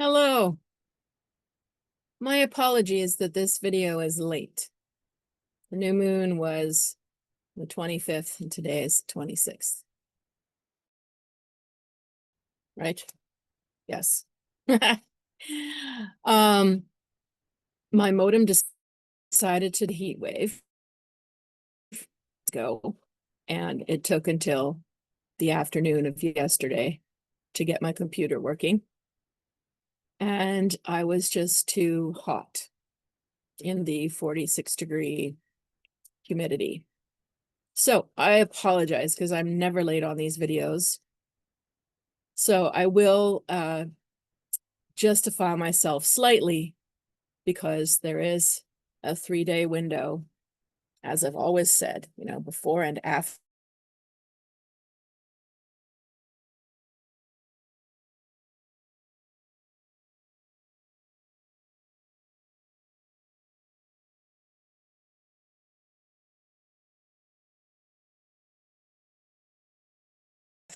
Hello. My apologies that this video is late. The new moon was the 25th and today is 26th. Right? Yes. Um, my modem decided to heat wave go, and it took until the afternoon of yesterday to get my computer working. And I was just too hot in the 46-degree humidity. So I apologize because I'm never late on these videos. So I will justify myself slightly because there is a 3-day window, as I've always said, before and after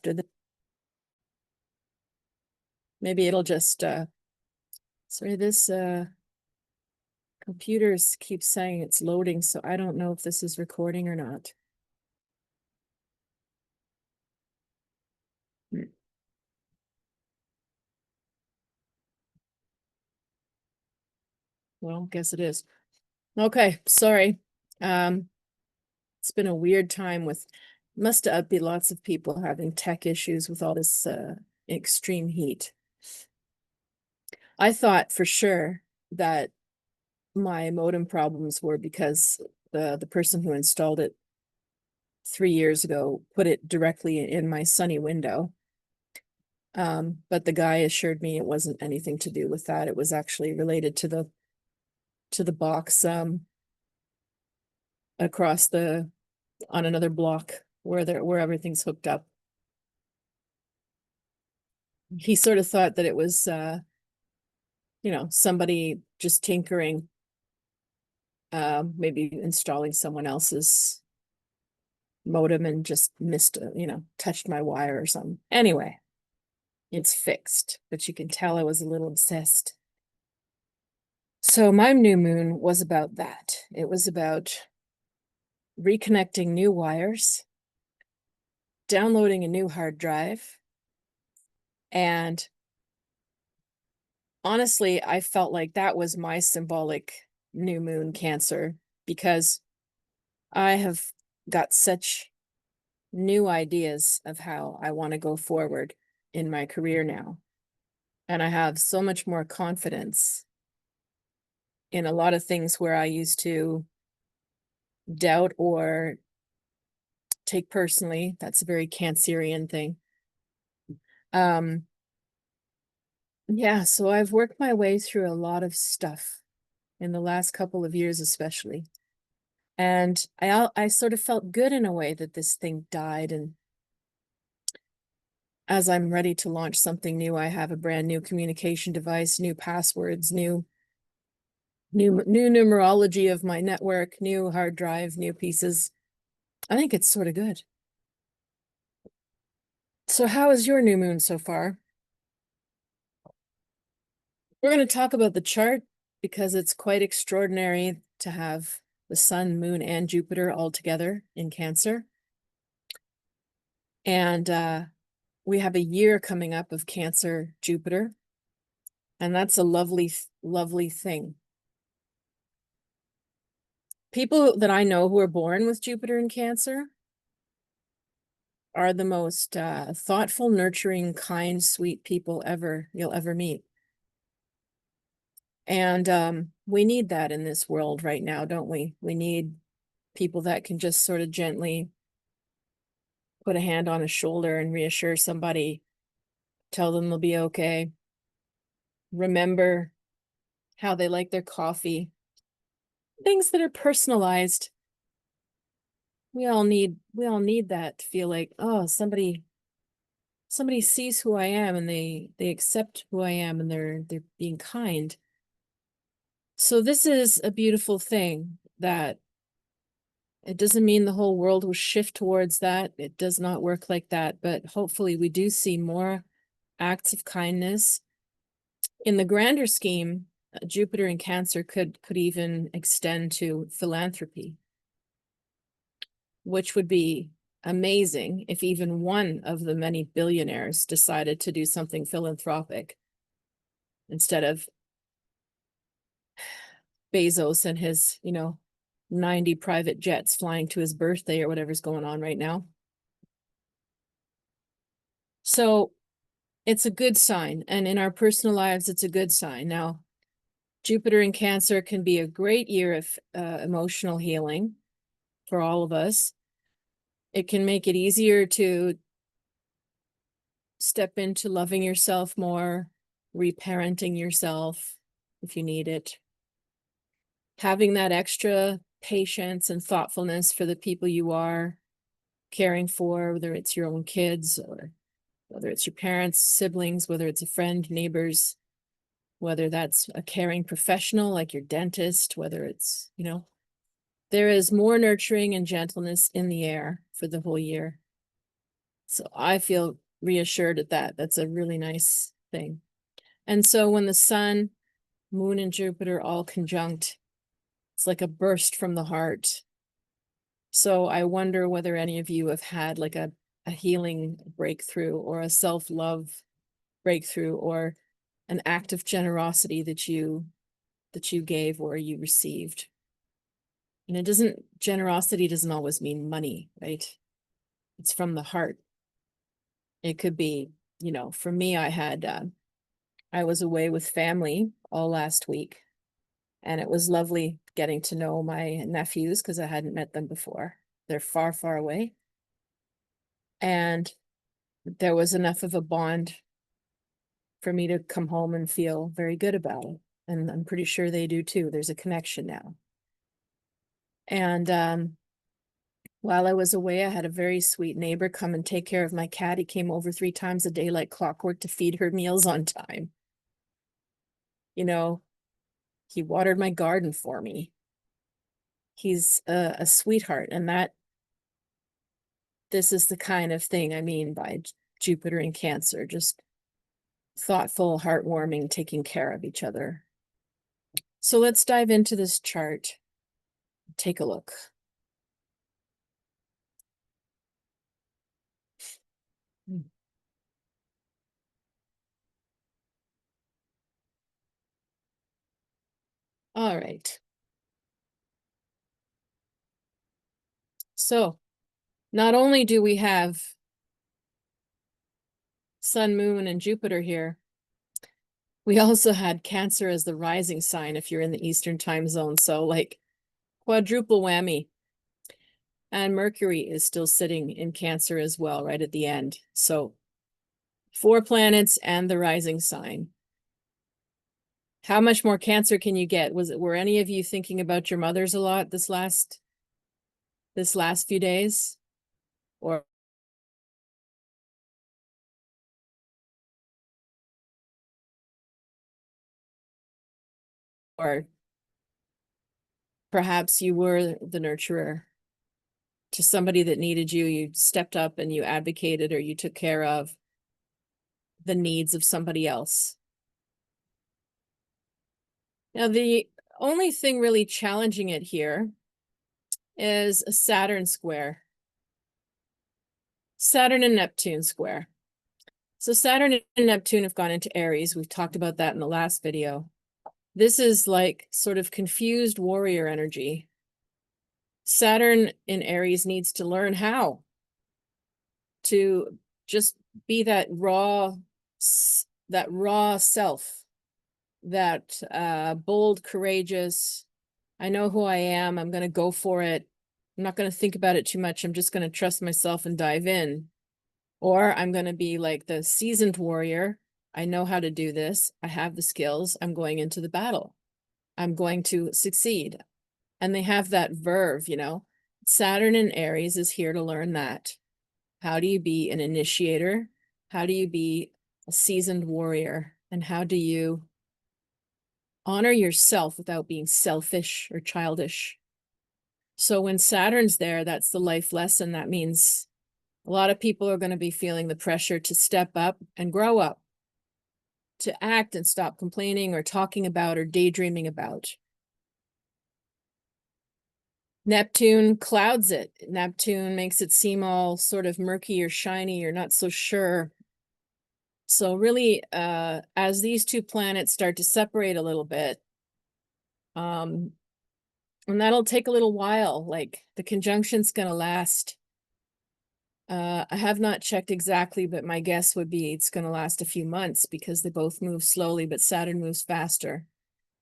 the, maybe it'll just, sorry, this computers keep saying it's loading, so I don't know if this is recording or not. Well, guess it is. Okay, sorry. It's been a weird time with, must be lots of people having tech issues with all this extreme heat. I thought for sure that my modem problems were because the person who installed it 3 years ago put it directly in my sunny window. But the guy assured me it wasn't anything to do with that. It was actually related to the box across on another block where everything's hooked up. He sort of thought that it was somebody just tinkering, maybe installing someone else's modem and just missed, touched my wire or something. Anyway, it's fixed, but you can tell I was a little obsessed. So my new moon was about that. It was about reconnecting new wires, downloading a new hard drive, and honestly, I felt like that was my symbolic new moon Cancer, because I have got such new ideas of how I want to go forward in my career now. And I have so much more confidence in a lot of things where I used to doubt or take personally. That's a very Cancerian thing. Yeah, so I've worked my way through a lot of stuff in the last couple of years, especially. And I sort of felt good in a way that this thing died. And as I'm ready to launch something new, I have a brand new communication device, new passwords, new numerology of my network, new hard drive, new pieces. I think it's sort of good. So how is your new moon so far? We're going to talk about the chart because it's quite extraordinary to have the sun, moon, and Jupiter all together in Cancer. And we have a year coming up of Cancer Jupiter, and that's a lovely, lovely thing. People that I know who are born with Jupiter in Cancer are the most thoughtful, nurturing, kind, sweet people you'll ever meet. And we need that in this world right now, don't we? We need people that can just sort of gently put a hand on a shoulder and reassure somebody, tell them they'll be okay. Remember how they like their coffee. Things that are personalized. We all need that to feel like, oh, somebody sees who I am and they accept who I am and they're being kind. So this is a beautiful thing. That it doesn't mean the whole world will shift towards that. It does not work like that, but hopefully we do see more acts of kindness In the grander scheme, Jupiter in Cancer could even extend to philanthropy, which would be amazing if even one of the many billionaires decided to do something philanthropic instead of Bezos and his, 90 private jets flying to his birthday or whatever's going on right now. So it's a good sign. And in our personal lives, it's a good sign. Now, Jupiter in Cancer can be a great year of emotional healing for all of us. It can make it easier to step into loving yourself more, reparenting yourself if you need it. Having that extra patience and thoughtfulness for the people you are caring for, whether it's your own kids or whether it's your parents, siblings, whether it's a friend, neighbors, whether that's a caring professional like your dentist, whether it's, there is more nurturing and gentleness in the air for the whole year. So I feel reassured at that. That's a really nice thing. And so when the sun, moon, and Jupiter all conjunct, it's like a burst from the heart. So I wonder whether any of you have had like a healing breakthrough or a self-love breakthrough or an act of generosity that you gave or you received. And generosity doesn't always mean money, right? It's from the heart. It could be, for me, I was away with family all last week, and it was lovely getting to know my nephews because I hadn't met them before. They're far, far away. And there was enough of a bond for me to come home and feel very good about it. And I'm pretty sure they do too. There's a connection now. And while I was away, I had a very sweet neighbor come and take care of my cat. He came over 3 times a day like clockwork to feed her meals on time. He watered my garden for me. He's a sweetheart. And this is the kind of thing I mean by Jupiter in Cancer, just thoughtful, heartwarming, taking care of each other. So let's dive into this chart. Take a look. All right. So not only do we have Sun, Moon, and Jupiter here, we also had Cancer as the rising sign if you're in the Eastern time zone. So like quadruple whammy. And Mercury is still sitting in Cancer as well, right at the end. So 4 planets and the rising sign. How much more Cancer can you get? Were any of you thinking about your mothers a lot this last few days? Or perhaps you were the nurturer to somebody that needed you. You stepped up and you advocated or you took care of the needs of somebody else. Now, the only thing really challenging it here is a Saturn square. Saturn and Neptune square. So Saturn and Neptune have gone into Aries. We've talked about that in the last video. This is like sort of confused warrior energy. Saturn in Aries needs to learn how to just be that raw self, that bold, courageous, I know who I am, I'm going to go for it. I'm not going to think about it too much. I'm just going to trust myself and dive in. Or I'm going to be like the seasoned warrior. I know how to do this. I have the skills. I'm going into the battle. I'm going to succeed. And they have that verve, Saturn in Aries is here to learn that. How do you be an initiator? How do you be a seasoned warrior? And how do you honor yourself without being selfish or childish? So when Saturn's there, that's the life lesson. That means a lot of people are going to be feeling the pressure to step up and grow up, to act and stop complaining or talking about or daydreaming about. Neptune clouds it. Neptune makes it seem all sort of murky or shiny. You're not so sure. So really, as these two planets start to separate a little bit, and that'll take a little while, like the conjunction's going to last. I have not checked exactly, but my guess would be it's going to last a few months because they both move slowly, but Saturn moves faster.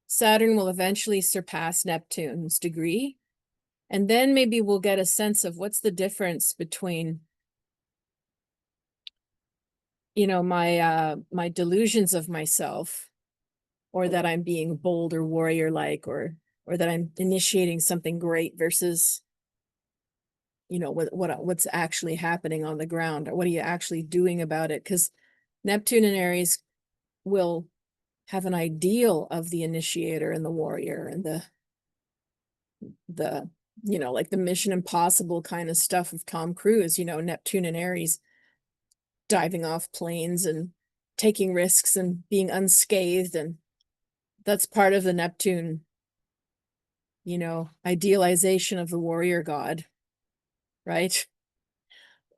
Saturn will eventually surpass Neptune's degree. And then maybe we'll get a sense of what's the difference between, you know, my delusions of myself, or that I'm being bold or warrior-like, or that I'm initiating something great versus, you know, what's actually happening on the ground. What are you actually doing about it? Because Neptune and Aries will have an ideal of the initiator and the warrior and the you know, like the Mission Impossible kind of stuff of Tom Cruise, you know, Neptune and Aries diving off planes and taking risks and being unscathed. And that's part of the Neptune, you know, idealization of the warrior god, right?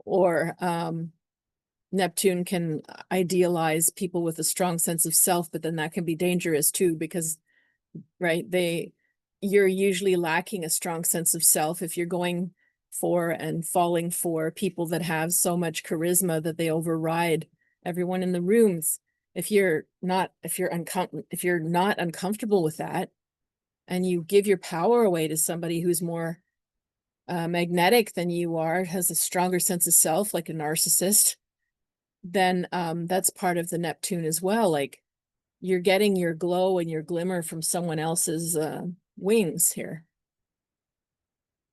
Or Neptune can idealize people with a strong sense of self, but then that can be dangerous too, because, right, you're usually lacking a strong sense of self if you're going for and falling for people that have so much charisma that they override everyone in the rooms. If you're not uncomfortable with that, and you give your power away to somebody who's more magnetic than you are, has a stronger sense of self, like a narcissist, then that's part of the Neptune as well. Like, you're getting your glow and your glimmer from someone else's wings here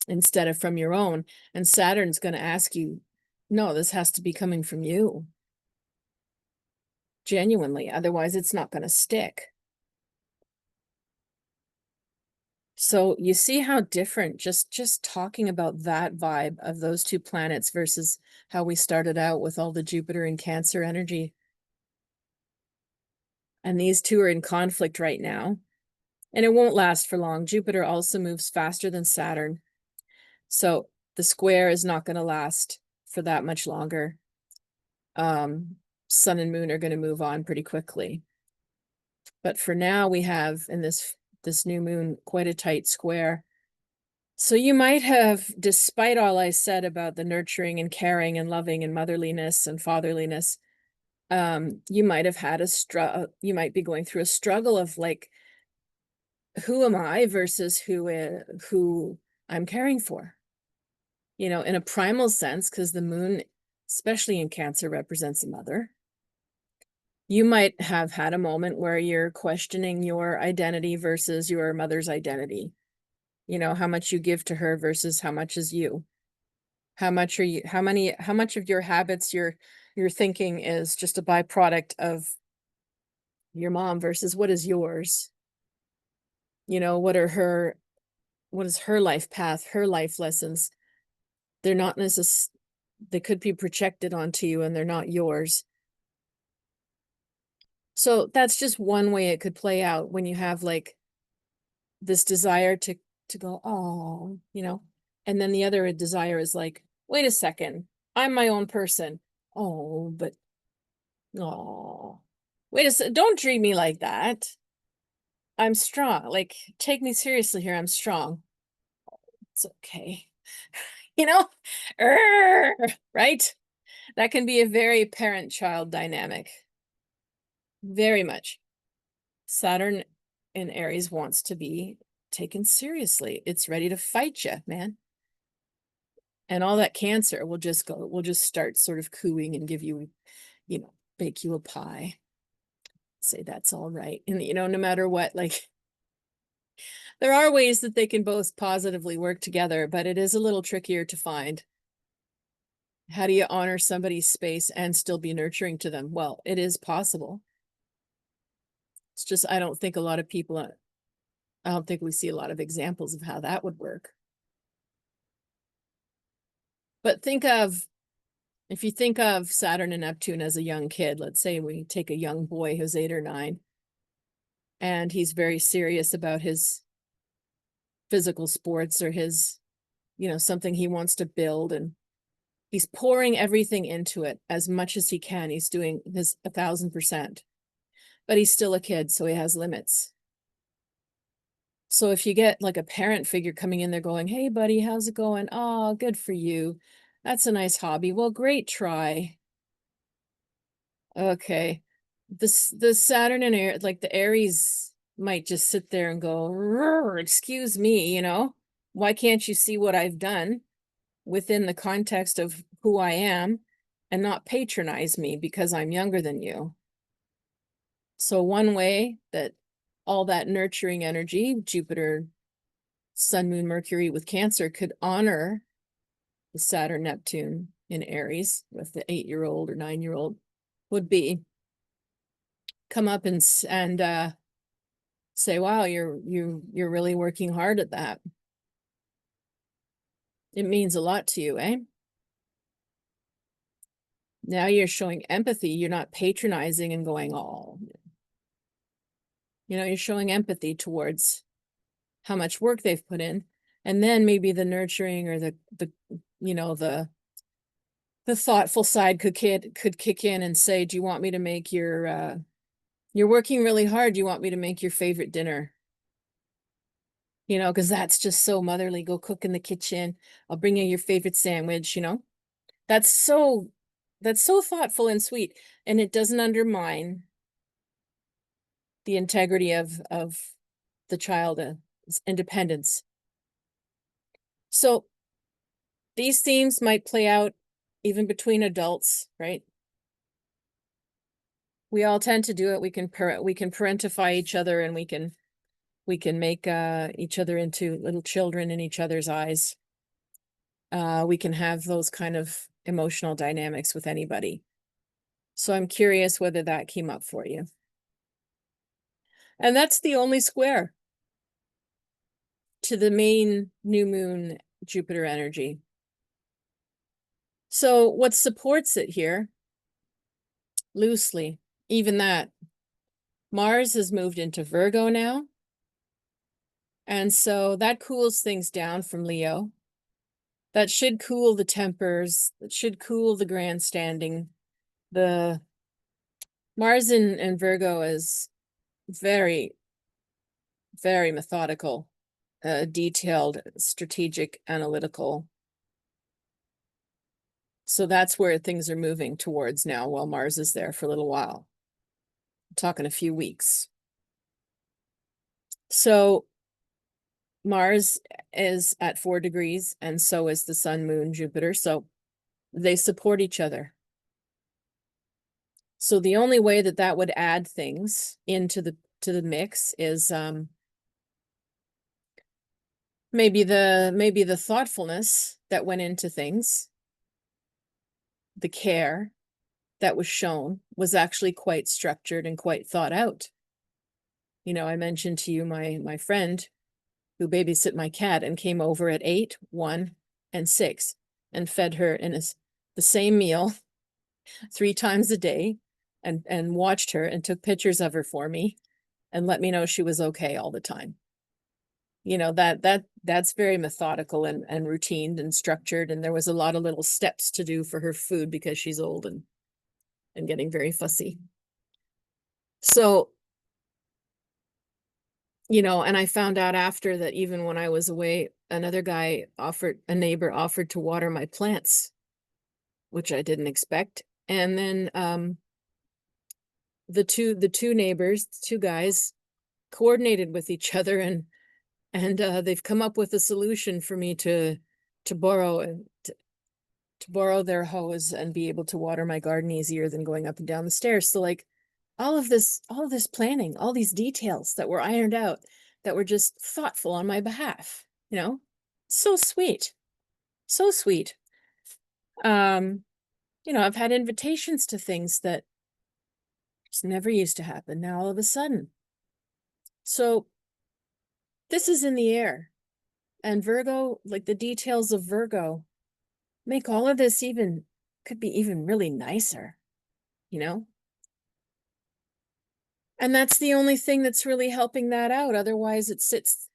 instead of from your own. And Saturn's going to ask you, no, this has to be coming from you genuinely, otherwise it's not going to stick. So you see how different just talking about that vibe of those two planets versus how we started out with all the Jupiter and Cancer energy. And these two are in conflict right now, and it won't last for long. Jupiter also moves faster than Saturn, so the square is not going to last for that much longer. Sun and moon are going to move on pretty quickly. But for now, we have in this new moon quite a tight square. So you might have, despite all I said about the nurturing and caring and loving and motherliness and fatherliness, you might have had you might be going through a struggle of like, who am I versus who I'm caring for? You know, in a primal sense, because the moon, especially in Cancer, represents a mother. You might have had a moment where you're questioning your identity versus your mother's identity. You know, how much you give to her versus how much is you. How much of your habits, your thinking is just a byproduct of your mom versus what is yours? You know, what is her life path, her life lessons? They're not necessarily, they could be projected onto you and they're not yours. So that's just one way it could play out when you have like this desire to go, oh, you know, and then the other desire is like, wait a second, I'm my own person. Oh, but oh, wait a second, don't treat me like that. I'm strong. Like, take me seriously here. I'm strong. It's okay. You know, right? That can be a very parent-child dynamic. Very much. Saturn in Aries wants to be taken seriously. It's ready to fight you, man. And all that Cancer will just start sort of cooing and give you, you know, bake you a pie. Say that's all right. And, you know, no matter what, like, there are ways that they can both positively work together, but it is a little trickier to find. How do you honor somebody's space and still be nurturing to them? Well, it is possible. It's just, I don't think we see a lot of examples of how that would work. But think of If you think of Saturn and Neptune as a young kid, let's say we take a young boy who's 8 or 9, and he's very serious about his physical sports or his, something he wants to build, and he's pouring everything into it as much as he can. He's doing his 1,000%, but he's still a kid, so he has limits. So if you get like a parent figure coming in there going, "Hey, buddy, how's it going? Oh, good for you. That's a nice hobby. Well, great try." Okay. The Saturn and like the Aries might just sit there and go, "Rrr, excuse me, why can't you see what I've done within the context of who I am and not patronize me because I'm younger than you?" So one way that all that nurturing energy, Jupiter, Sun, Moon, Mercury with Cancer, could honor the Saturn, Neptune in Aries with the 8-year-old or 9-year-old would be come up and say, "Wow, you're really working hard at that. It means a lot to you, eh? Now you're showing empathy. You're not patronizing and going, oh, you're showing empathy towards how much work they've put in." And then maybe the nurturing or the thoughtful side could kick in and say, "Do you want me to make you're working really hard. Do you want me to make your favorite dinner?" Because that's just so motherly. "Go cook in the kitchen. I'll bring you your favorite sandwich." That's so thoughtful and sweet, and it doesn't undermine the integrity of the child's independence. So these themes might play out even between adults, right? We all tend to do it. We can parentify each other, and we can make each other into little children in each other's eyes. We can have those kind of emotional dynamics with anybody. So I'm curious whether that came up for you. And that's the only square to the main new moon Jupiter energy. So what supports it here, loosely, even that, Mars has moved into Virgo now. And so that cools things down from Leo. That should cool the tempers. That should cool the grandstanding. The Mars in Virgo is very, very methodical, detailed, strategic, analytical. So that's where things are moving towards now while Mars is there for a little while. I'm talking a few weeks. So Mars is at 4 degrees, and so is the Sun, Moon, Jupiter. So they support each other. So the only way that would add things into the mix is maybe the thoughtfulness that went into things, the care that was shown was actually quite structured and quite thought out. I mentioned to you my friend who babysit my cat and came over at 8, 1, and 6 and fed her in the same meal 3 times a day and watched her and took pictures of her for me and let me know she was okay all the time. That's very methodical and routine and structured, and there was a lot of little steps to do for her food because she's old and getting very fussy. So, and I found out after that even when I was away, a neighbor offered to water my plants, which I didn't expect. And then the two neighbors, 2 guys, coordinated with each other, and they've come up with a solution for me to borrow their hose and be able to water my garden easier than going up and down the stairs. So like all of this planning, all these details that were ironed out, that were just thoughtful on my behalf, so sweet. So sweet. I've had invitations to things that just never used to happen. Now all of a sudden. So this is in the air. And Virgo, like the details of Virgo, make all of this even could be even really nicer, you know? And that's the only thing that's really helping that out. Otherwise, it sits,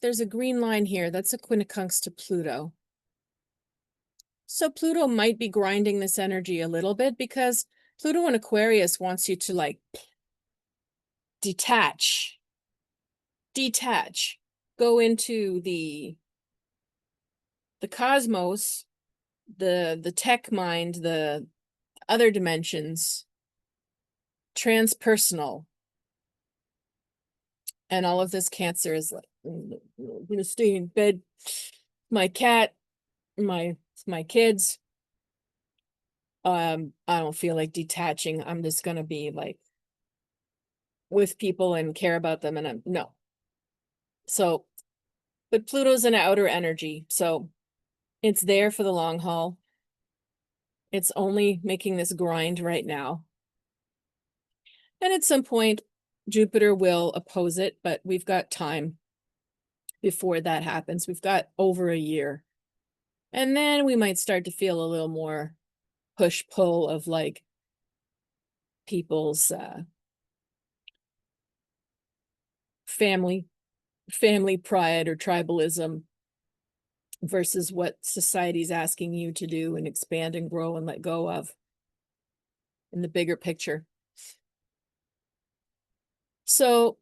there's a green line here. That's a quincunx to Pluto. So Pluto might be grinding this energy a little bit because Pluto in Aquarius wants you to like detach, go into the cosmos, the tech mind, the other dimensions, transpersonal. And all of this Cancer is like, I'm gonna stay in bed, my cat, my kids. I don't feel like detaching. I'm just gonna be like with people and care about them, and I'm no. So, but Pluto's an outer energy, so it's there for the long haul. It's only making this grind right now. And at some point, Jupiter will oppose it, but we've got time before that happens. We've got over a year. And then we might start to feel a little more push pull of like people's family pride or tribalism versus what society's asking you to do and expand and grow and let go of in the bigger picture. So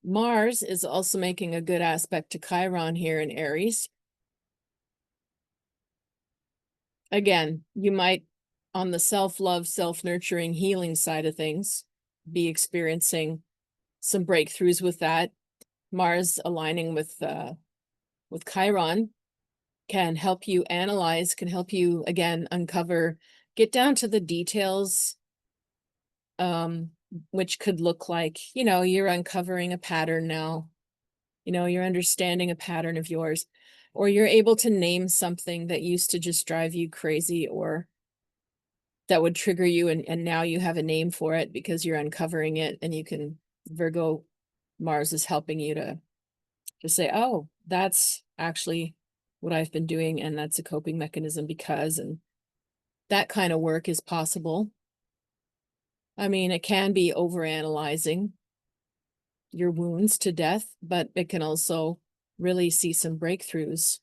Mars is also making a good aspect to Chiron here in Aries. Again, you might, on the self-love, self-nurturing, healing side of things, be experiencing some breakthroughs with that. Mars aligning with Chiron can help you analyze, can help you, again, uncover, get down to the details, which could look like, you're uncovering a pattern now. You're understanding a pattern of yours, or you're able to name something that used to just drive you crazy or that would trigger you, and now you have a name for it because you're uncovering it, and you can, Virgo, Mars is helping you to say, oh, that's actually what I've been doing, and that's a coping mechanism because, and that kind of work is possible. I mean, it can be overanalyzing your wounds to death, but it can also really see some breakthroughs.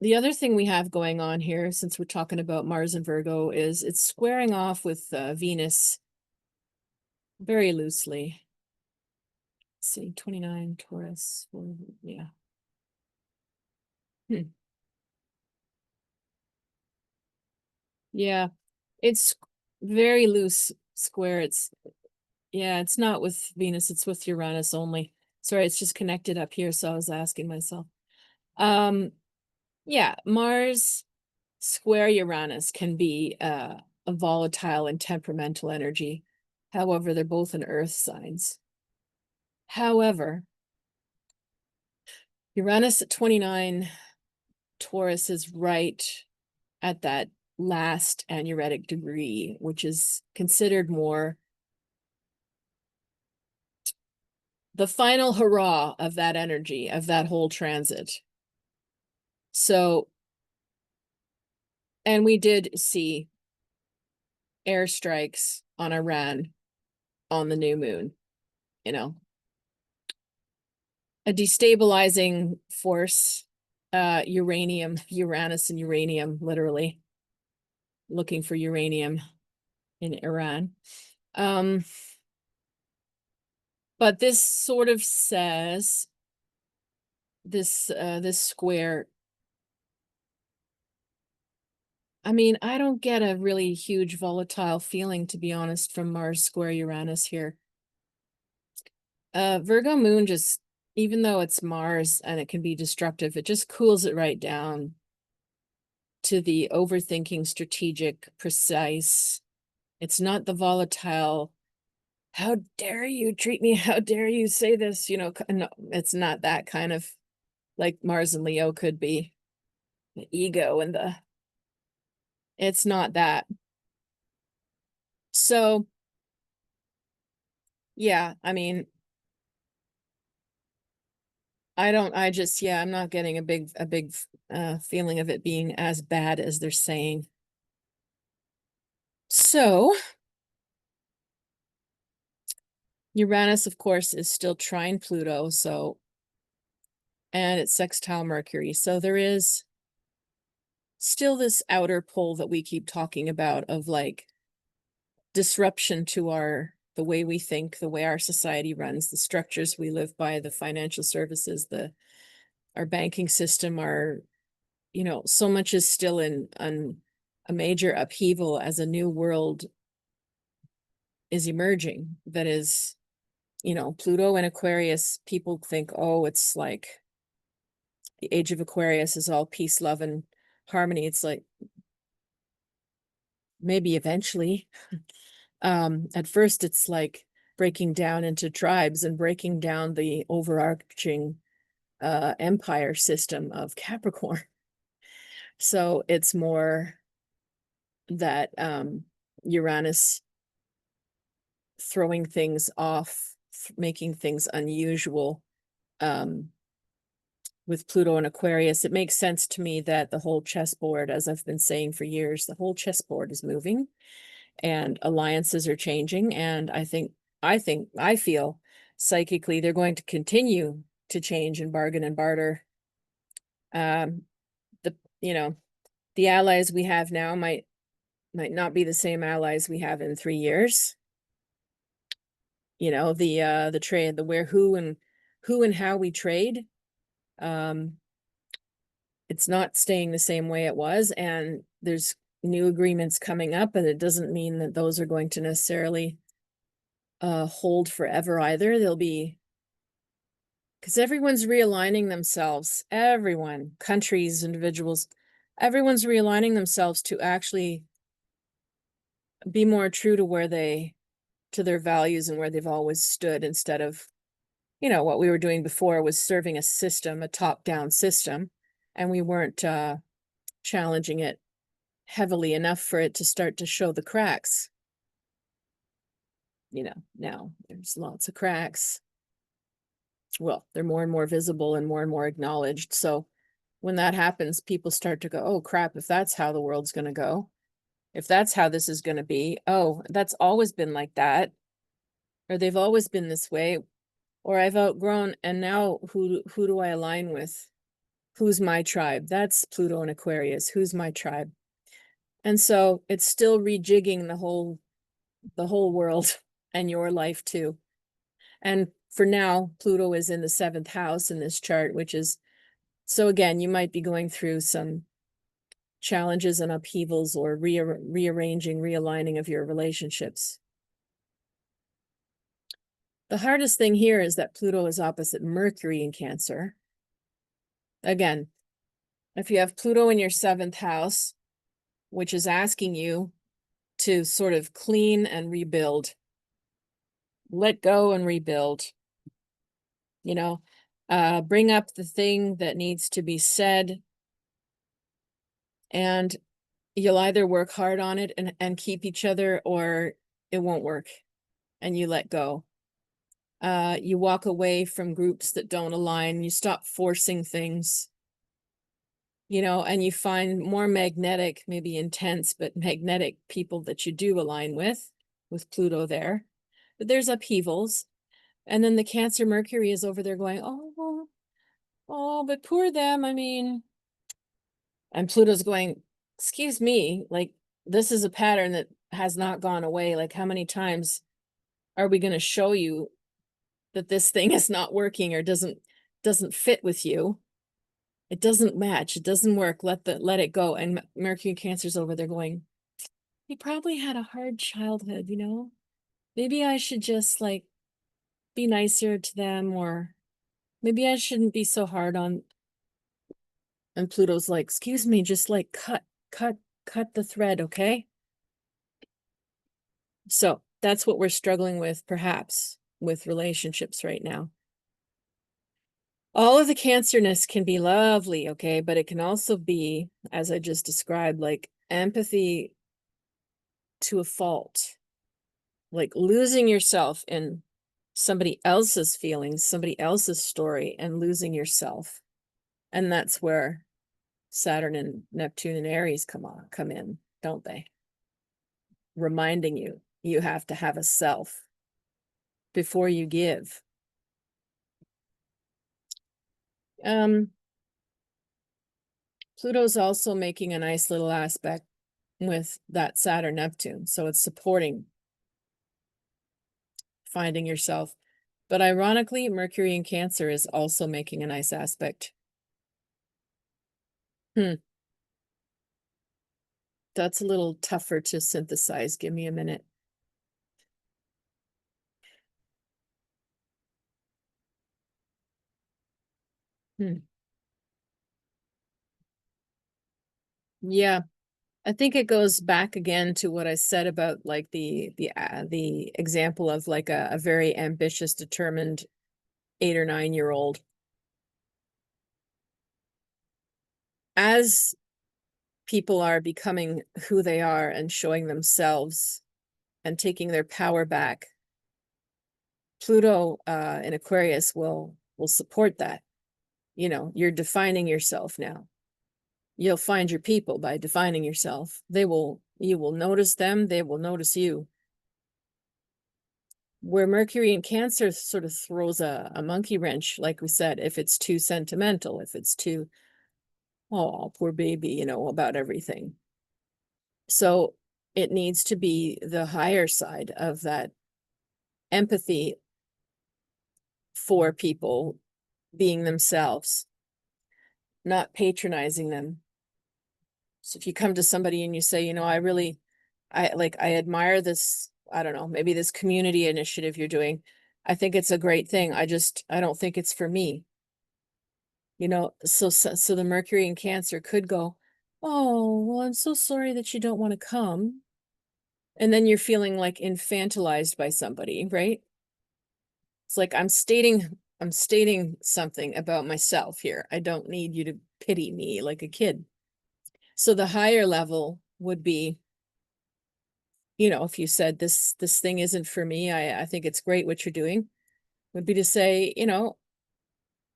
The other thing we have going on here, since we're talking about Mars and Virgo, is it's squaring off with Venus very loosely. Let's see, 29 Taurus. Yeah. Yeah, it's very loose square. It's not with Venus, it's with Uranus only. Sorry, it's just connected up here, so I was asking myself. Yeah, Mars square Uranus can be a volatile and temperamental energy. However, they're both in earth signs. However, Uranus at 29, Taurus is right at that last anuretic degree, which is considered more the final hurrah of that energy, of that whole transit. So, and we did see airstrikes on Iran on the new moon, a destabilizing force, Uranus and uranium, literally looking for uranium in Iran. But this sort of says this square. I mean, I don't get a really huge volatile feeling, to be honest, from Mars square Uranus here. Virgo moon just, even though it's Mars and it can be destructive, it just cools it right down to the overthinking, strategic, precise. It's not the volatile, how dare you treat me? How dare you say this? No, it's not that kind of, like Mars and Leo could be, the ego and it's not that. So, yeah, I mean, I'm not getting a big feeling of it being as bad as they're saying. So Uranus, of course, is still trine Pluto, and it's sextile Mercury. So there is still this outer pole that we keep talking about of like disruption to the way we think, the way our society runs, the structures we live by, the financial services, our banking system, so much is still in a major upheaval as a new world is emerging. That is, Pluto and Aquarius, people think, oh, it's like the age of Aquarius is all peace, love, and harmony. It's like maybe eventually. At first, it's like breaking down into tribes and breaking down the overarching empire system of Capricorn. So it's more that Uranus throwing things off, making things unusual. With Pluto and Aquarius, it makes sense to me that the whole chessboard, as I've been saying for years, the whole chessboard is moving and alliances are changing. And I feel psychically they're going to continue to change and bargain and barter. The, the allies we have now might not be the same allies we have in 3 years. The trade, who and how we trade. It's not staying the same way it was, and there's new agreements coming up, and it doesn't mean that those are going to necessarily hold forever either. They'll be, because everyone's realigning themselves, countries, individuals, everyone's realigning themselves to actually be more true to their values and where they've always stood, instead of, what we were doing before was serving a system, a top-down system, and we weren't challenging it heavily enough for it to start to show the cracks. Now there's lots of cracks. Well, they're more and more visible and more acknowledged. So when that happens, people start to go, oh crap, if that's how the world's going to go, if that's how this is going to be, oh, that's always been like that, or they've always been this way, or I've outgrown, and now who do I align with? Who's my tribe? That's Pluto and Aquarius. Who's my tribe? And so it's still rejigging the whole world and your life too. And for now, Pluto is in the 7th house in this chart, which is, so again, you might be going through some challenges and upheavals, or rearranging, realigning of your relationships. The hardest thing here is that Pluto is opposite Mercury in Cancer. Again, if you have Pluto in your 7th house, which is asking you to sort of clean and rebuild, let go and rebuild, bring up the thing that needs to be said, and you'll either work hard on it and keep each other, or it won't work and you let go. You walk away from groups that don't align, you stop forcing things, and you find more magnetic, maybe intense, but magnetic people that you do align with Pluto there. But there's upheavals. And then the Cancer Mercury is over there going, oh, but poor them. I mean, and Pluto's going, excuse me, like, this is a pattern that has not gone away. Like, how many times are we going to show you that this thing is not working, or doesn't fit with you? It doesn't match. It doesn't work. Let it go. And Mercury Cancer's over there going, he probably had a hard childhood, maybe I should just like be nicer to them, or maybe I shouldn't be so hard on. And Pluto's like, excuse me, just like cut the thread, okay? So that's what we're struggling with, perhaps, with relationships right now. All of the Cancerness can be lovely, okay? But it can also be, as I just described, like empathy to a fault, like losing yourself in somebody else's feelings, somebody else's story, and losing yourself. And that's where Saturn and Neptune and Aries come in, don't they? Reminding you have to have a self before you give. Pluto's also making a nice little aspect with that Saturn Neptune, so it's supporting finding yourself. But ironically, Mercury in Cancer is also making a nice aspect. That's a little tougher to synthesize. Give me a minute. Yeah, I think it goes back again to what I said about like the example of like a very ambitious, determined 8 or 9-year-old. As people are becoming who they are and showing themselves and taking their power back, Pluto in Aquarius will support that. You know, you're defining yourself now. You'll find your people by defining yourself. You will notice them, they will notice you. Where Mercury in Cancer sort of throws a monkey wrench, like we said, if it's too sentimental, if it's too, oh, poor baby, you know, about everything. So it needs to be the higher side of that empathy for people being themselves, not patronizing them. So if you come to somebody and you say, you know, I admire this, I don't know, maybe this community initiative you're doing. I think it's a great thing. I don't think it's for me. You know, so the Mercury in Cancer could go, oh, well, I'm so sorry that you don't want to come. And then you're feeling like infantilized by somebody, right? It's like I'm stating something about myself here. I don't need you to pity me like a kid. So the higher level would be, you know, if you said this thing isn't for me, I think it's great what you're doing, would be to say, you know,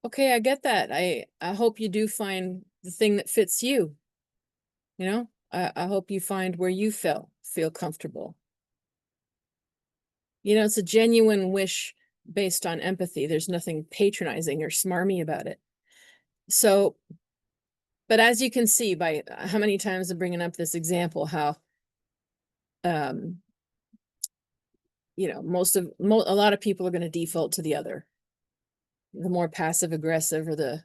okay, I get that. I hope you do find the thing that fits you. You know, I hope you find where you feel comfortable. You know, it's a genuine wish based on empathy. There's nothing patronizing or smarmy about it. So, but as you can see by how many times I'm bringing up this example, how, you know, a lot of people are going to default to the other, the more passive aggressive or the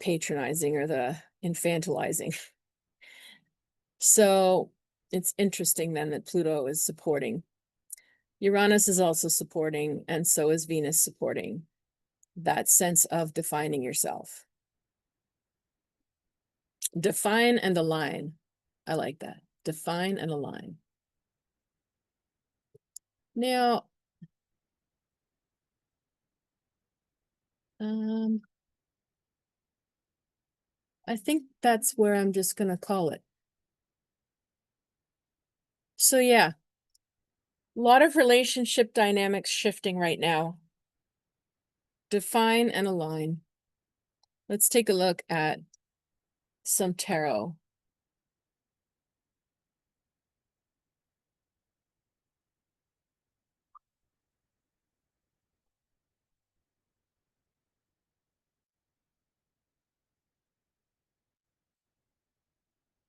patronizing or the infantilizing. So it's interesting then that Pluto is supporting. Uranus is also supporting, and so is Venus supporting that sense of defining yourself. Define and align. I like that. Define and align. Now, I think that's where I'm just going to call it. So yeah, a lot of relationship dynamics shifting right now. Define and align. Let's take a look at some tarot.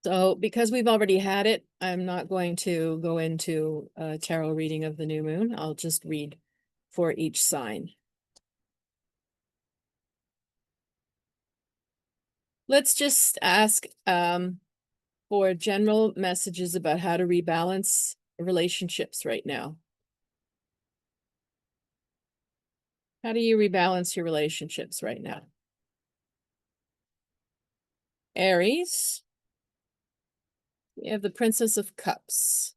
So because we've already had it, I'm not going to go into a tarot reading of the new moon. I'll just read for each sign. Let's just ask for general messages about how to rebalance relationships right now. How do you rebalance your relationships right now? Aries. You have the Princess of Cups.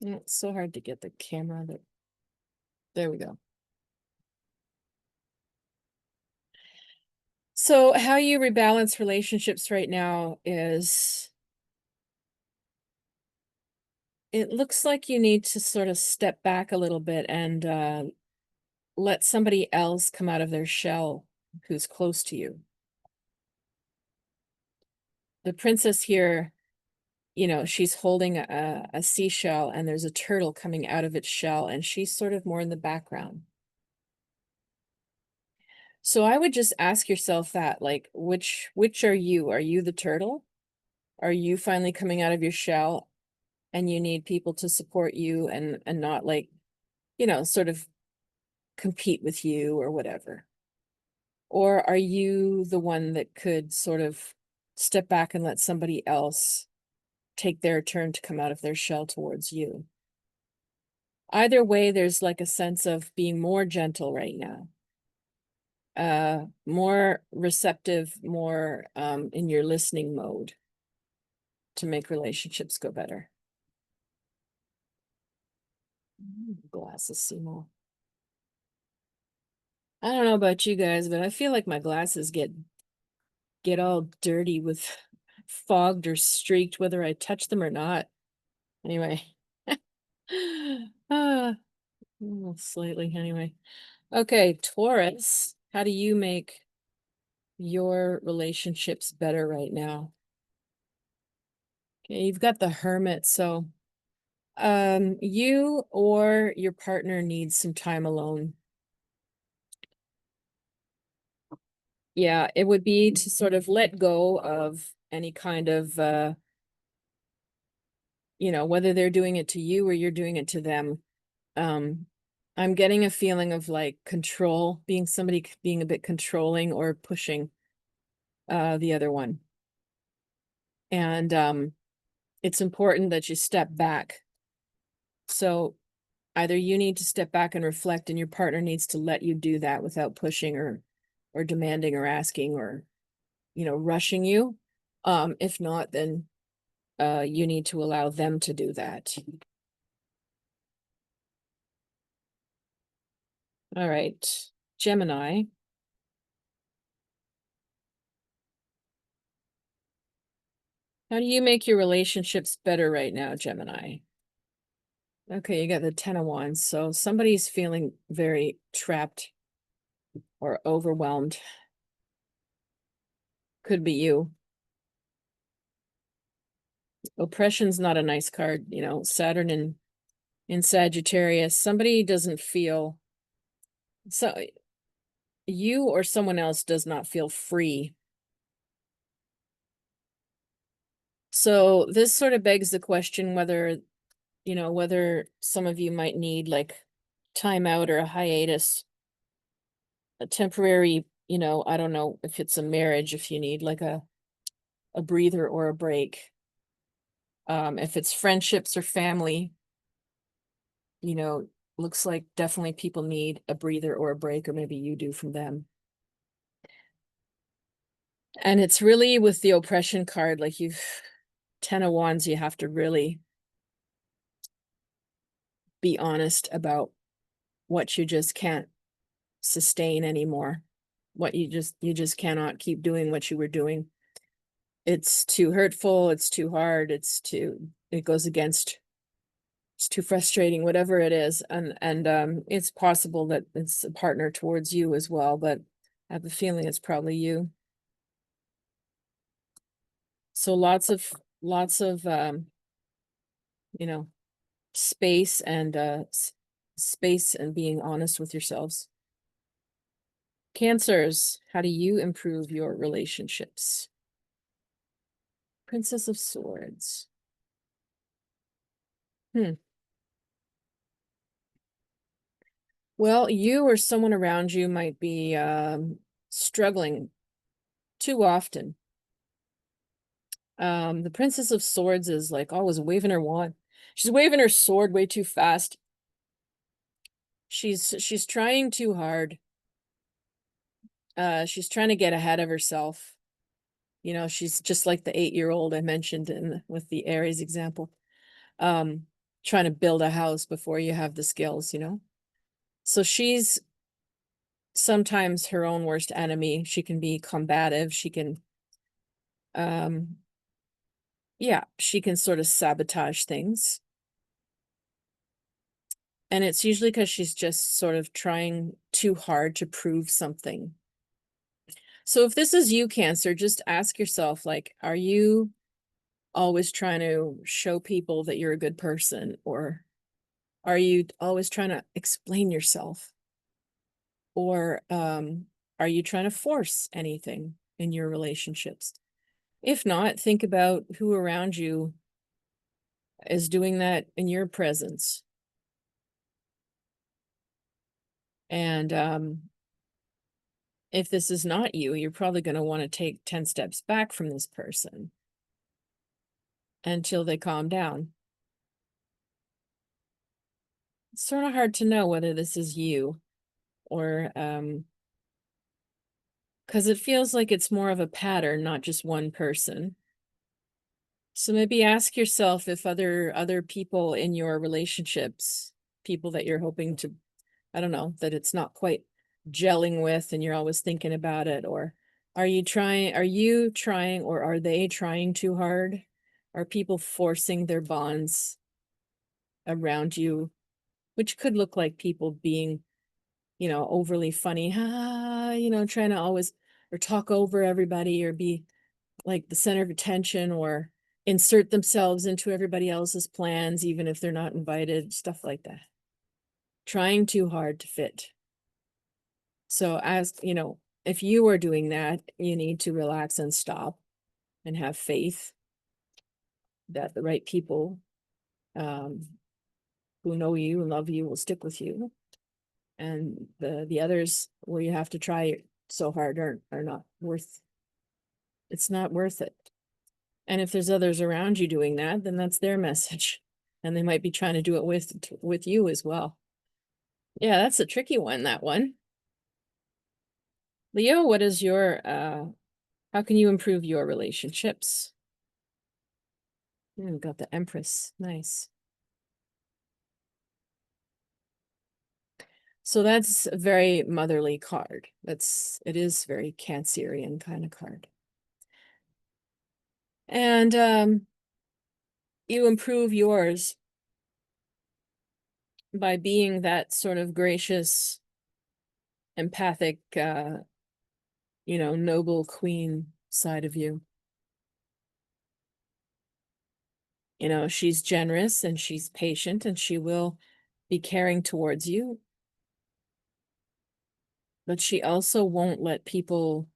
It's so hard to get the camera. There we go. So how you rebalance relationships right now is it looks like you need to sort of step back a little bit and let somebody else come out of their shell who's close to you. The princess here, you know, she's holding a seashell and there's a turtle coming out of its shell and she's sort of more in the background. So I would just ask yourself that, like, which are you? Are you the turtle? Are you finally coming out of your shell and you need people to support you and not like, you know, sort of compete with you or whatever? Or are you the one that could sort of step back and let somebody else take their turn to come out of their shell towards you? Either way, there's like a sense of being more gentle right now, more receptive, more in your listening mode to make relationships go better. Glasses, Seymour. I don't know about you guys, but I feel like my glasses get all dirty with fogged or streaked, whether I touch them or not. Anyway. Ah, slightly anyway. Okay, Taurus, how do you make your relationships better right now? Okay, you've got the Hermit, so you or your partner needs some time alone. Yeah, it would be to sort of let go of any kind of you know, whether they're doing it to you or you're doing it to them. I'm getting a feeling of like control, being somebody being a bit controlling or pushing the other one. And it's important that you step back. So either you need to step back and reflect and your partner needs to let you do that without pushing or demanding or asking or, you know, rushing you. If not, then you need to allow them to do that. All right, Gemini. How do you make your relationships better right now, Gemini? Okay, you got the Ten of Wands. So somebody's feeling very trapped or overwhelmed. Could be you. Oppression's not a nice card, you know, Saturn in Sagittarius. Somebody doesn't feel, so you or someone else does not feel free. So this sort of begs the question whether, you know, whether some of you might need like time out or a hiatus, a temporary, you know, I don't know if it's a marriage, if you need like a breather or a break. If it's friendships or family, you know, looks like definitely people need a breather or a break, or maybe you do from them. And it's really with the oppression card, like you've Ten of Wands, you have to really be honest about what you just can't sustain anymore. What you just cannot keep doing what you were doing. It's too hurtful, it's too hard, it goes against, it's too frustrating, whatever it is. And it's possible that it's a partner towards you as well, but I have a feeling it's probably you. So lots of you know, space and being honest with yourselves. Cancers, how do you improve your relationships? Princess of Swords. Well, you or someone around you might be struggling too often. The Princess of Swords is like always waving her wand. She's waving her sword way too fast. She's trying too hard. She's trying to get ahead of herself. You know, she's just like the 8-year-old I mentioned with the Aries example. Trying to build a house before you have the skills, you know. So she's sometimes her own worst enemy. She can be combative. She can yeah, she can sort of sabotage things. And it's usually because she's just sort of trying too hard to prove something. So if this is you, Cancer, just ask yourself, like, are you always trying to show people that you're a good person? Or are you always trying to explain yourself? Or are you trying to force anything in your relationships? If not, think about who around you is doing that in your presence. And if this is not you, you're probably going to want to take 10 steps back from this person until they calm down. It's sort of hard to know whether this is you or because it feels like it's more of a pattern, not just one person. So maybe ask yourself if other people in your relationships, people that you're hoping to, I don't know, that it's not quite gelling with and you're always thinking about it, or are you trying or are they trying too hard? Are people forcing their bonds around you, which could look like people being, overly funny, trying to always or talk over everybody or be like the center of attention or insert themselves into everybody else's plans, even if they're not invited, stuff like that. Trying too hard to fit. So if you are doing that, you need to relax and stop and have faith that the right people um, who know you and love you will stick with you. And the others where you have to try so hard are not worth, it's not worth it. And if there's others around you doing that, then that's their message. And they might be trying to do it with you as well. Yeah, that's a tricky one, that one. Leo, what is your how can you improve your relationships? Got the Empress. Nice. So that's a very motherly card. It is very Cancerian kind of card. And you improve yours by being that sort of gracious, empathic, noble queen side of you. She's generous and she's patient and she will be caring towards you. But she also won't let people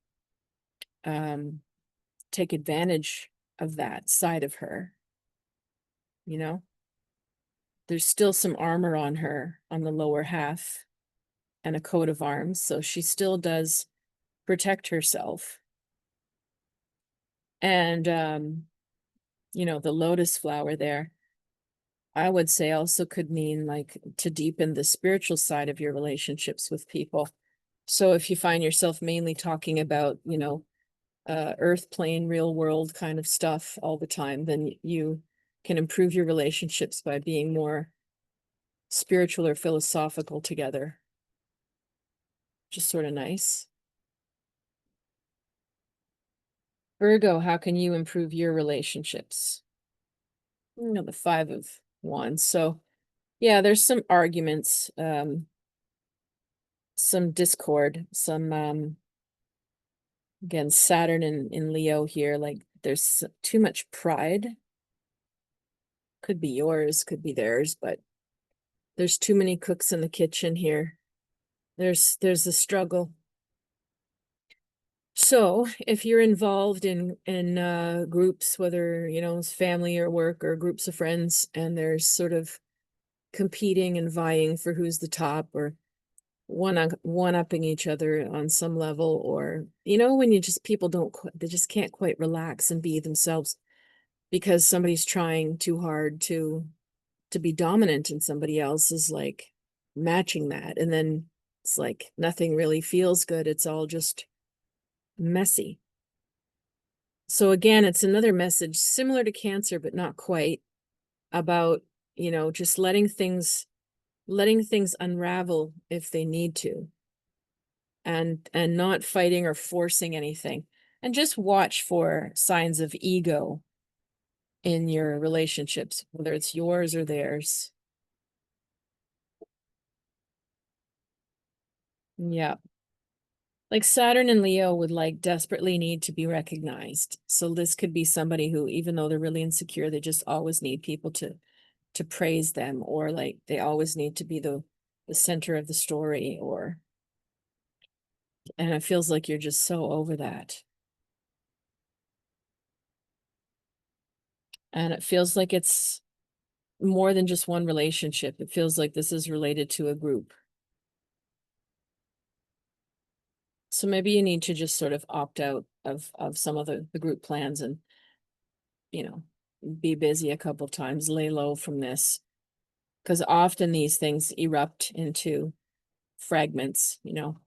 take advantage of that side of her. There's still some armor on her on the lower half and a coat of arms, so she still does protect herself. And the lotus flower there, I would say also could mean like to deepen the spiritual side of your relationships with people. So if you find yourself mainly talking about, earth plane, real world kind of stuff all the time, then you can improve your relationships by being more spiritual or philosophical together. Just sort of nice. Virgo, how can you improve your relationships? The 5 of Wands. So yeah, there's some arguments, some discord, some again, Saturn in Leo here, like there's too much pride. Could be yours, could be theirs, but there's too many cooks in the kitchen here. There's a struggle. So if you're involved in groups, whether it's family or work or groups of friends, and there's sort of competing and vying for who's the top or one-upping each other on some level, or when you just people they just can't quite relax and be themselves because somebody's trying too hard to be dominant and somebody else is like matching that, and then it's like nothing really feels good. It's all just messy. So again, it's another message similar to Cancer, but not quite, about, just letting things unravel if they need to, and not fighting or forcing anything. And just watch for signs of ego in your relationships, whether it's yours or theirs. Yeah. Like Saturn and Leo would like desperately need to be recognized. So this could be somebody who, even though they're really insecure, they just always need people to praise them, or like they always need to be the center of the story, or and it feels like you're just so over that. And it feels like it's more than just one relationship. It feels like this is related to a group. So maybe you need to just sort of opt out of some of the group plans and, you know, be busy a couple times, lay low from this. Because often these things erupt into fragments, you know.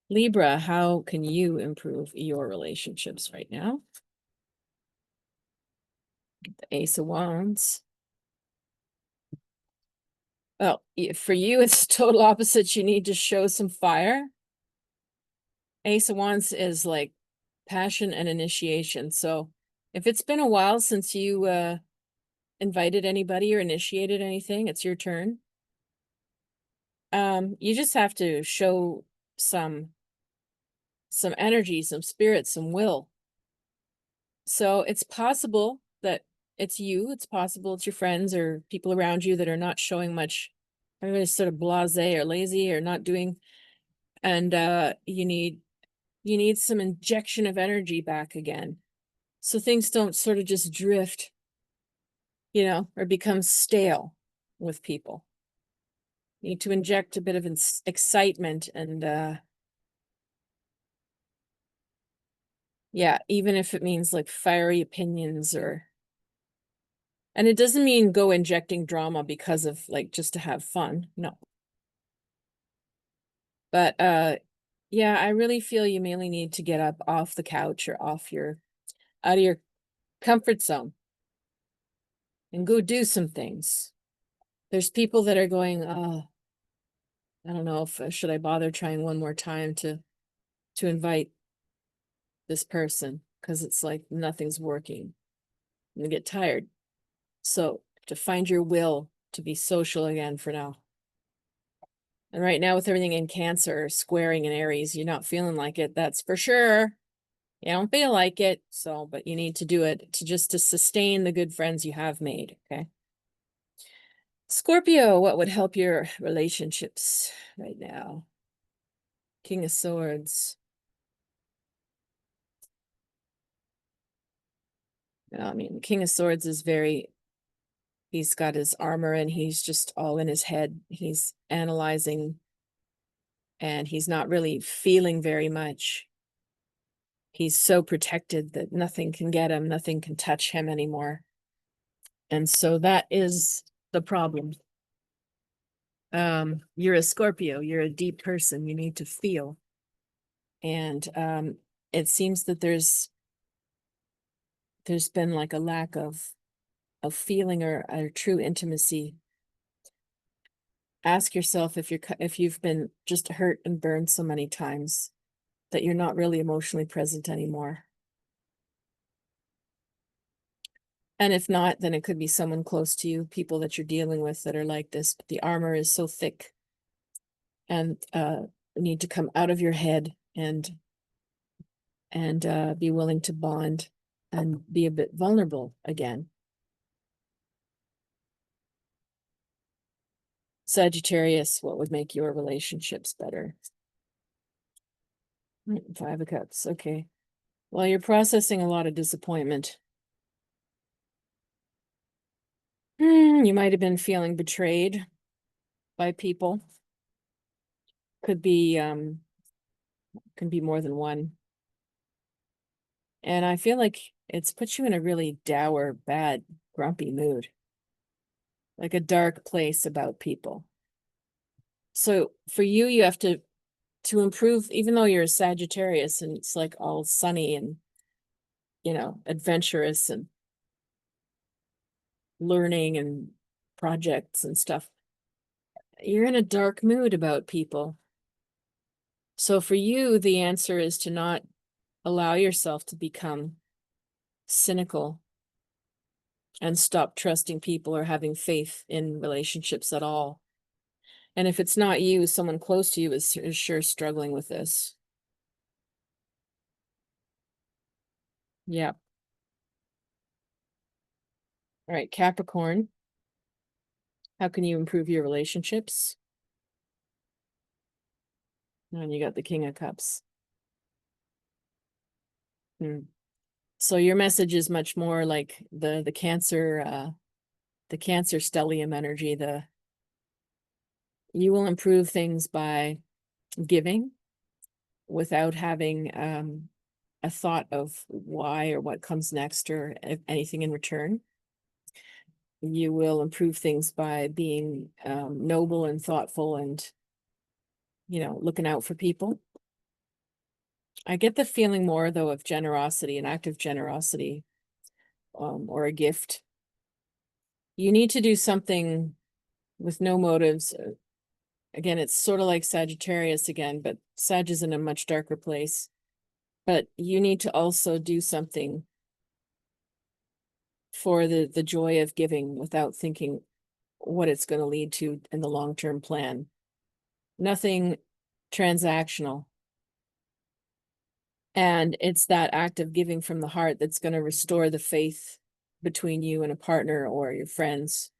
Libra, how can you improve your relationships right now? The Ace of Wands. Well, for you, it's total opposite. You need to show some fire. Ace of Wands is like passion and initiation. So if it's been a while since you invited anybody or initiated anything, it's your turn. You just have to show some energy, some spirit, some will. So it's possible that it's you, it's possible it's your friends or people around you that are not showing much. Everybody's sort of blasé or lazy or not doing, and you need some injection of energy back again. So things don't sort of just drift, you know, or become stale with people. You need to inject a bit of excitement and yeah, even if it means like fiery opinions, or and it doesn't mean go injecting drama because of like just to have fun. No. But yeah, I really feel you mainly need to get up off the couch or out of your comfort zone and go do some things. There's people that are going, oh, I don't know if should I bother trying one more time to invite this person, because it's like nothing's working. And you get tired. So to find your will to be social again for now. And right now with everything in Cancer squaring in Aries, you're not feeling like it. That's for sure. You don't feel like it. So, but you need to do it to sustain the good friends you have made. Okay. Scorpio, what would help your relationships right now? King of Swords. I mean, the King of Swords is he's got his armor and he's just all in his head. He's analyzing and he's not really feeling very much. He's so protected that nothing can get him, nothing can touch him anymore. And so that is the problem. You're a Scorpio, you're a deep person, you need to feel. And it seems that there's been like a lack of feeling or true intimacy. Ask yourself if you've been just hurt and burned so many times that you're not really emotionally present anymore. And if not, then it could be someone close to you, people that you're dealing with that are like this, but the armor is so thick and need to come out of your head and be willing to bond and be a bit vulnerable again. Sagittarius, what would make your relationships better? 5 of Cups. Okay. Well, you're processing a lot of disappointment. You might have been feeling betrayed by people. Could be can be more than one. And I feel like it's put you in a really dour, bad, grumpy mood. Like a dark place about people. So for you, you have to improve, even though you're a Sagittarius and it's like all sunny and, you know, adventurous and learning and projects and stuff, you're in a dark mood about people. So for you, the answer is to not allow yourself to become cynical and stop trusting people or having faith in relationships at all. And if it's not you, someone close to you is sure struggling with this. Yeah. All right, Capricorn. How can you improve your relationships? And you got the King of Cups. So your message is much more like the Cancer, the Cancer stellium energy. You will improve things by giving without having a thought of why or what comes next or anything in return. You will improve things by being noble and thoughtful and, looking out for people. I get the feeling more, though, of generosity, an act of generosity, or a gift. You need to do something with no motives. Again, it's sort of like Sagittarius again, but Sag is in a much darker place. But you need to also do something for the joy of giving without thinking what it's going to lead to in the long-term plan. Nothing transactional. And it's that act of giving from the heart that's going to restore the faith between you and a partner or your friends.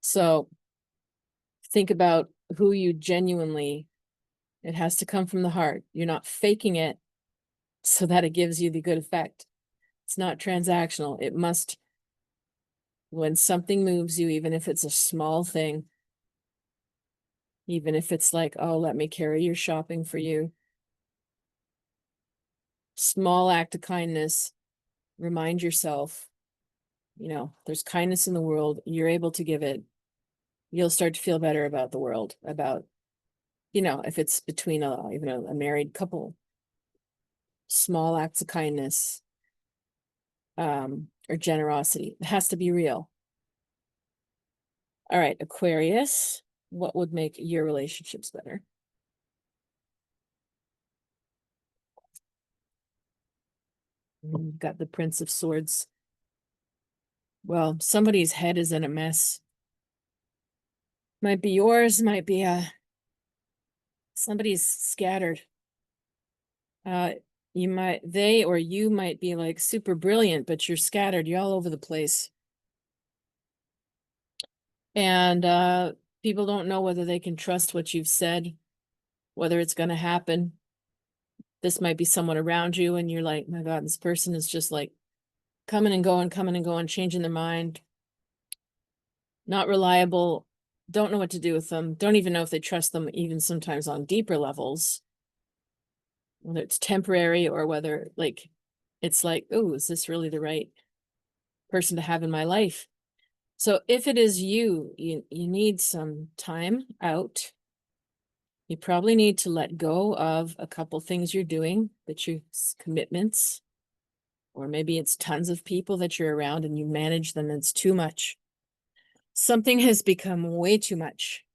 So think about who you genuinely, it has to come from the heart. You're not faking it so that it gives you the good effect. It's not transactional. It must, when something moves you, even if it's a small thing, even if it's like, oh, let me carry your shopping for you. Small act of kindness, remind yourself, there's kindness in the world. You're able to give it. You'll start to feel better about the world, about, if it's between even a married couple. Small acts of kindness, or generosity. It has to be real. All right, Aquarius, what would make your relationships better? You've got the Prince of Swords. Well, somebody's head is in a mess. Might be yours, might be somebody's scattered. They or you might be like super brilliant, but you're scattered. You're all over the place. And people don't know whether they can trust what you've said, whether it's going to happen. This might be someone around you and you're like, my God, this person is just like coming and going, changing their mind. Not reliable. Don't know what to do with them. Don't even know if they trust them, even sometimes on deeper levels. Whether it's temporary or whether it's like, oh, is this really the right person to have in my life? So if it is you need some time out. You probably need to let go of a couple things you're doing commitments, or maybe it's tons of people that you're around and you manage them and it's too much. Something has become way too much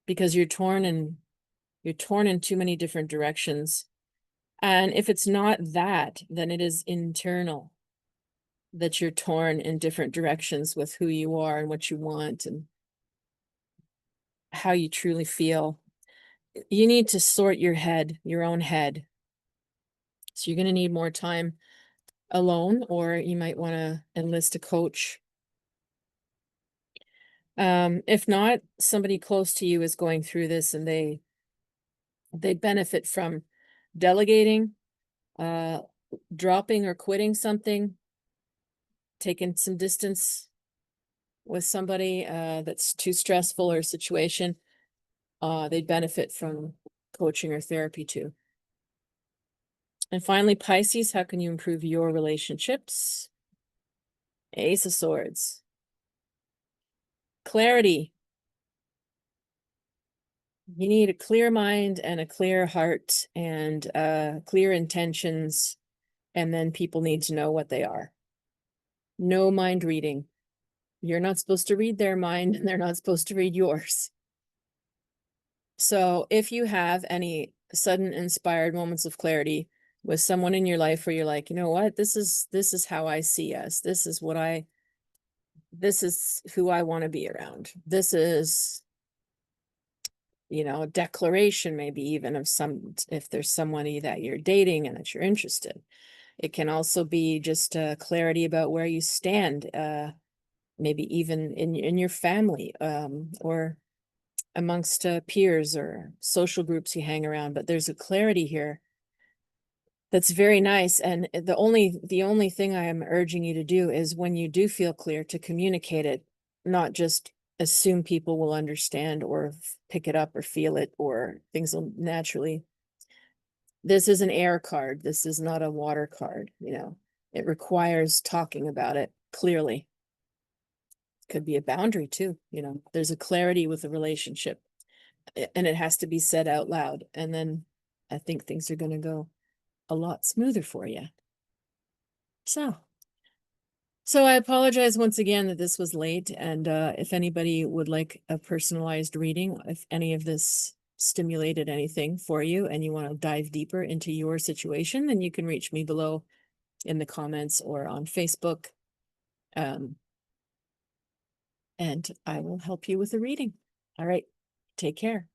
because you're torn in too many different directions. And if it's not that, then it is internal, that you're torn in different directions with who you are and what you want and how you truly feel. You need to sort your own head. So you're going to need more time alone, or you might want to enlist a coach. If not, somebody close to you is going through this and they benefit from delegating, dropping or quitting something, taking some distance with somebody that's too stressful or a situation. They benefit from coaching or therapy too. And finally, Pisces, how can you improve your relationships? Ace of Swords. Clarity. You need a clear mind and a clear heart and clear intentions, and then people need to know what they are. No mind reading. You're not supposed to read their mind, and they're not supposed to read yours. So if you have any sudden inspired moments of clarity with someone in your life where you're like, you know what, this is how I see us. This is what I this is who I want to be around. This is, a declaration, maybe even of if there's somebody that you're dating and that you're interested. It can also be just clarity about where you stand, maybe even in your family, or amongst peers or social groups you hang around. But there's a clarity here that's very nice. And the only thing I am urging you to do is, when you do feel clear, to communicate it, not just assume people will understand or pick it up or feel it, or things will naturally. This is an air card. This is not a water card. It requires talking about it clearly. Could be a boundary too. There's a clarity with a relationship, and it has to be said out loud. And then I think things are going to go a lot smoother for you. So I apologize once again that this was late. And if anybody would like a personalized reading, if any of this stimulated anything for you and you want to dive deeper into your situation, then you can reach me below in the comments or on Facebook. And I will help you with the reading. All right. Take care.